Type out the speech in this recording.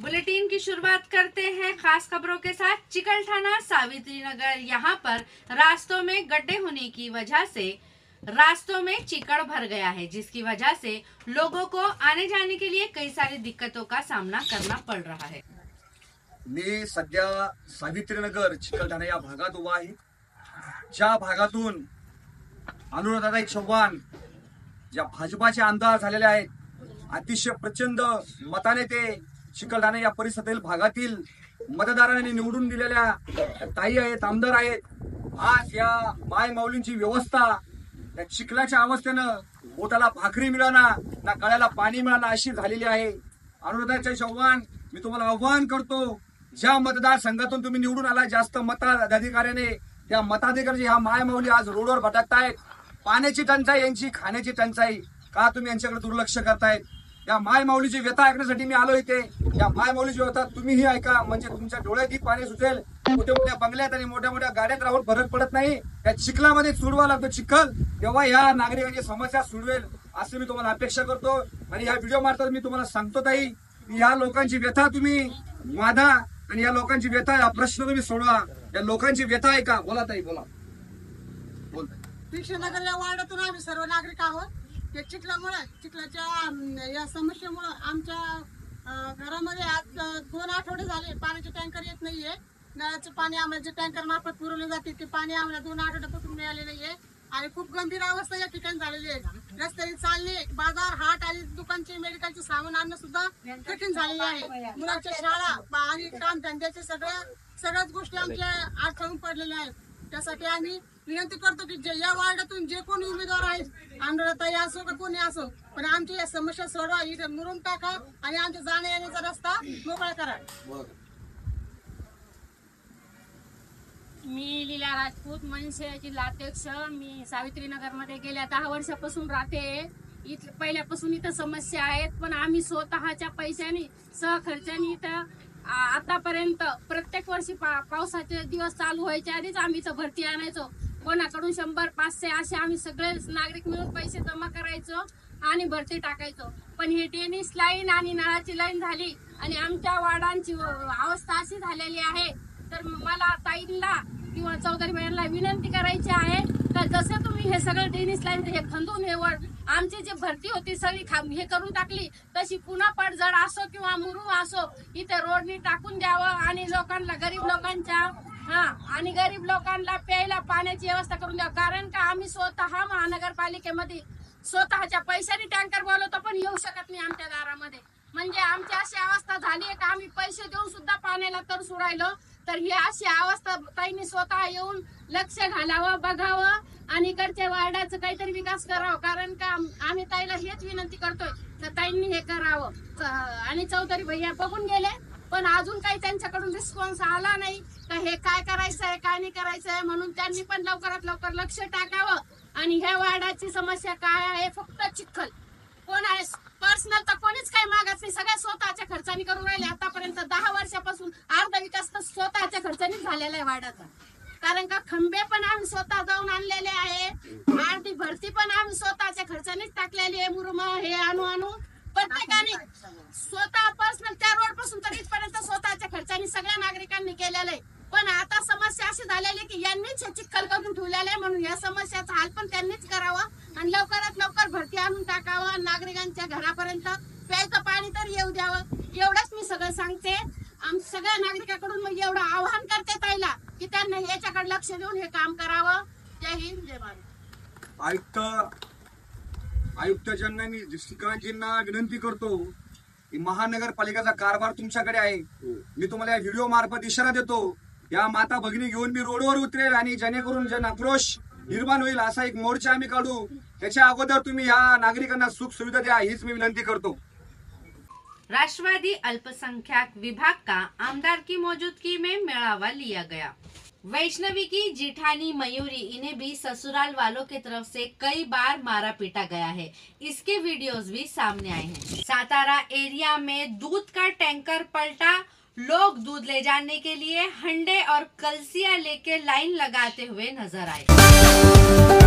Bulletin की शुरुआत करते हैं खास खबरों के साथ। चिकलठाना सावित्री नगर, यहाँ पर रास्तों में गड्ढे होने की वजह से रास्तों में चिकड़ भर गया है, जिसकी वजह से लोगों को आने जाने के लिए कई सारी दिक्कतों का सामना करना पड़ रहा है। मी सध्या सावित्रीनगर चिकलठाणा या भागात उभा आहे, ज्या भागातून अनुराधाताई चव्हाण ज्या भाजपाचे आमदार झालेले आहेत, अतिशय प्रचंड मताने ते चिकलठाणा या परिसरातील भागातील मतदारांनी निवडून दिलेल्या ताई आहेत, आमदार आहेत. आज या माय माऊलींची व्यवस्था या चिखलाच्या अवस्थेनं पोटाला भाकरी मिळाना ना गळ्याला पाणी मिळाना अशी झालेली आहे. अनुराधाताई चव्हाण, मी तुम्हाला आव्हान करतो, ज्या मतदारसंघातून तुम्ही निवडून आला जास्त मताधिकाऱ्याने, त्या मताधिकाऱ्याची ह्या माय माऊली आज रोडवर भटकतायत. पाण्याची टंचाई, यांची खाण्याची टंचाई, का तुम्ही यांच्याकडे दुर्लक्ष करतायत? या माय माऊलीची व्यथा ऐकण्यासाठी मी आलो इथे. या माय माऊलीची व्यथा तुम्हीही ऐका, म्हणजे तुमच्या डोळ्यातही पाणी सुटेल. मोठ्या मोठ्या बंगल्यात आणि मोठ्या मोठ्या गाड्यात राहून फरक पडत नाही, या चिखलामध्ये सोडवा लागतो चिखल, तेव्हा या नागरिकांची समस्या सोडवेल असं मी तुम्हाला अपेक्षा करतो. आणि या व्हिडिओ मार्फत मी तुम्हाला सांगतो ताई, या लोकांची व्यथा तुम्ही वाधा आणि या लोकांची व्यथा, हा प्रश्न तुम्ही सोडवा. या लोकांची व्यथा ऐका. बोला ताई, बोला. कृष्णनगर या वार्डातून आम्ही सर्व नागरिक आहोत. या चिखलाच्या या समस्येमुळे आमच्या घरामध्ये आज 2 आठवडे झाले पाण्याचे टँकर येत नाहीये. नळाचं पाणी आम्हाला जे टँकर मार्फत पुरवले जाते ते पाणी आम्हाला 2 आठवड्यापासून मिळाले नाहीये आणि खूप गंभीर अवस्था या ठिकाणी झालेली आहे. रस्त्याने चालणे, बाजार, हाट आणि दुकानचे, मेडिकलचे सामान आणणं सुद्धा कठीण झालेले आहे. मुलांच्या शाळा आणि काम धंद्याचे सगळ्याच गोष्टी आमच्या अडथळून पडलेल्या आहेत. त्यासाठी आम्ही विनंती करतो की या वार्डातून जे कोणी उमेदवार आहेत, अनुराधाताई असो का कोणी असो, पण आमची या समस्या सोडवा, इथे मुरुम टाका आणि आमच्या जाण्या येण्याचा रस्ता मोकळा करा. मी लीला राजपूत, मनसे जिल्हाध्यक्ष. मी सावित्रीनगर मध्ये गेल्या 10 वर्षापासून राहते. पहिल्यापासून इथं समस्या आहेत, पण आम्ही स्वतःच्या पैशाने सहखर्चाने इथं आतापर्यंत प्रत्येक वर्षी पावसाचे दिवस चालू व्हायच्या आधीच आम्ही इथं भरती आणायचो. कोणाकडून 100, 500 असे आम्ही सगळे नागरिक मिळून पैसे जमा करायचो आणि भरती टाकायचो. पण ही टेनिस लाईन आणि नळाची लाईन झाली आणि आमच्या वार्डांची अवस्था अशी झालेली आहे. तर मला ताईंना किंवा चौधरी बाईंना विनंती करायची आहे तर जसे तुम्ही हे सगळं टेनिस लाईन हे खंदून हे आमची जी भरती होती सगळी हे करून टाकली, तशी पुन्हा पडझड असो किंवा मुरुम असो इथे रोडनी टाकून द्यावं आणि लोकांना, गरीब लोकांना प्यायला पाण्याची व्यवस्था करून द्यावं. कारण का आम्ही स्वतः महानगरपालिकेमध्ये स्वतःच्या पैशाने टँकर बोलवतो, पण येऊ शकत नाही आमच्या दारामध्ये. म्हणजे आमची अशी अवस्था झाली आहे का आम्ही पैसे देऊन सुद्धा पाण्याला तर सोडायलो. तर ही अशी अवस्था ताईंनी स्वतः येऊन लक्ष घालावं, बघावं आणि इकडच्या वार्डाचं काहीतरी विकास करावं. कारण का आम्ही ताईला हेच विनंती करतोय तर ताईंनी हे करावं. आणि चौधरी भैया बघून गेले, पण अजून काही त्यांच्याकडून रिस्पॉन्स आला नाही तर हे काय करायचंय काय नाही करायचंय, म्हणून त्यांनी पण लवकरात लवकर लक्ष टाकावं. आणि ह्या वार्डाची समस्या काय आहे, फक्त चिखल. कोण आहे पर्सनल तर कोणीच काही मागत नाही, सगळ्या स्वतःच्या खर्चाने करून राहिले. आतापर्यंत 10 वर्षापासून अर्धा विकास तर स्वतःच्या खर्चानेच झालेला आहे वार्डाचा. कारण का खंबे पण आम्ही स्वतः जाऊन आणलेले आहे, अर्धी भरती पण आम्ही स्वतःच्या खर्चानेच टाकलेली आहे. मुरुम हे आणू प्रत्येकाने स्वतः पर्सनल त्या रोड पासून तर इथपर्यंत स्वतःच्या खर्चाने सगळ्या नागरिकांनी केलेलं आहे. पण आता समस्या अशी झालेली की यांनीच हे चिखल करून ठेवलेलं आहे, म्हणून या समस्याचा हल पण त्यांनीच करावं आणि लवकरात लवकर भरती आणून टाकावं. नागरिकांच्या घरापर्यंत प्यायचं पाणी तर येऊ द्यावं. एवढंच मी सगळं सांगते. आमच्या सगळ्या नागरिकांकडून मग एवढं आवाहन करते ताईला की त्यांनी याच्याकडे लक्ष देऊन हे काम करावं. जय हिंद, जय भारत. आयुक्तांना मी श्रीकांतजींना विनंती करतो की महानगरपालिकेचा कारभार तुमच्याकडे आहे. मी तुम्हाला या व्हिडिओ मार्फत इशारा देतो, या माता भगिनी घेऊन मी रोडवर उतरेल आणि जेणेकरून जन आक्रोश निर्माण होईल असा एक मोर्चा आम्ही काढू. त्याच्या अगोदर तुम्ही या नागरिकांना सुख सुविधा द्या, हीच मी विनंती करतो. राष्ट्रवादी अल्पसंख्यक विभाग का आमदार की मौजूदगी में मेळावा लिया गया। वैष्णवी की जिठानी मयूरी, इन्हें भी ससुराल वालों की तरफ से कई बार मारा पीटा गया है। इसके वीडियोस भी सामने आए हैं। सातारा एरिया में दूध का टैंकर पलटा, लोग दूध ले जाने के लिए हंडे और कलसियां लेके लाइन लगाते हुए नजर आए।